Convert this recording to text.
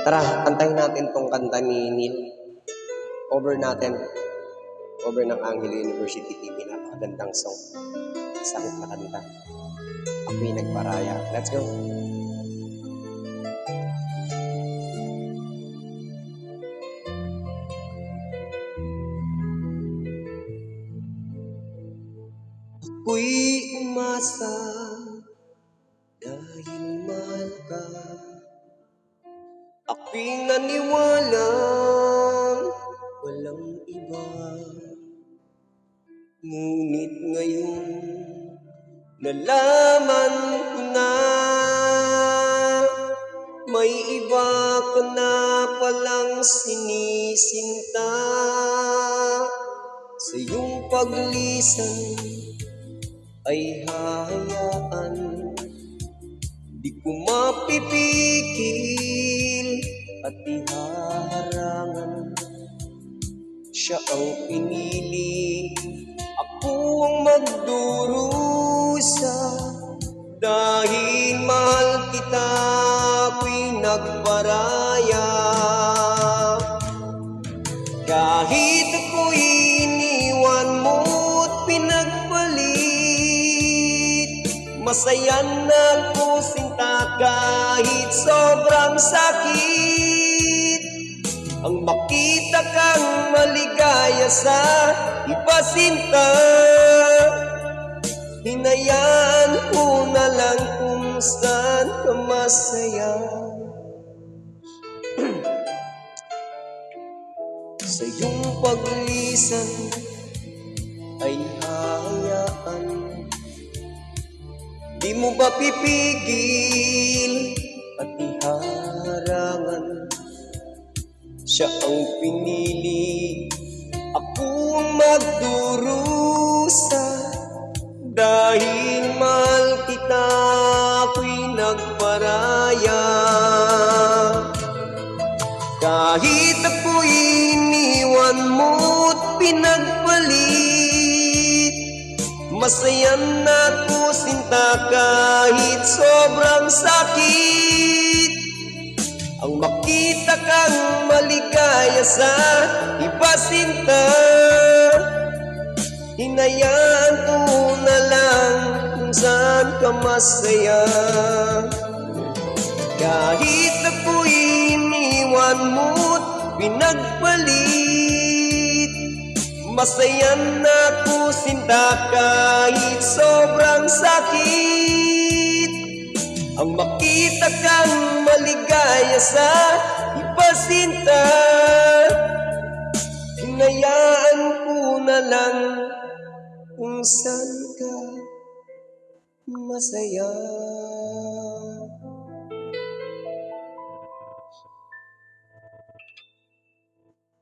Tara, kantahin natin tong kanta ni Neil. Cover natin. Cover ng Angelo University TV. Napakagandang song. Sakit na kanta. Ako'y nagparaya. Let's go. Ako'y umasa dahil mahal ka. Ako'y naniwalang walang iba. Ngunit ngayon nalaman ko na may iba ka na palang sinisinta. Sa iyong paglisan ay hahayaan, di ko mapipigil at ihaharangan. Siya ang pinili, ako ang magdurusa. Dahil mahal kita, ako'y nagparaya. Kahit ako'y iniwan mo't pinagpalit, masaya na ako sinta kahit sobrang sakit. Ang makita kang maligaya sa iba sinta, hinayaan mo na lang kung saan ka masaya. Sa iyong paglisan ay hahayaan, di mo ba pipigil at iharangan. Siya ang pinili, ako ang magdurusa. Dahil mahal kita, ako'y nagparaya. Kahit ako'y iniwan mo't pinagpalit, masaya na ako sinta kahit sobrang sakit. Ang makita kang maligaya sa iba sinta, hinayaan ko na lang kung saan ka masaya. Kahit ako'y iniwan mo't pinagpalit, masaya na ako sinta kahit sobrang sakit. Ang makita kang maligaya sa iba sinta, hinayaan ko na lang kung saan ka masaya.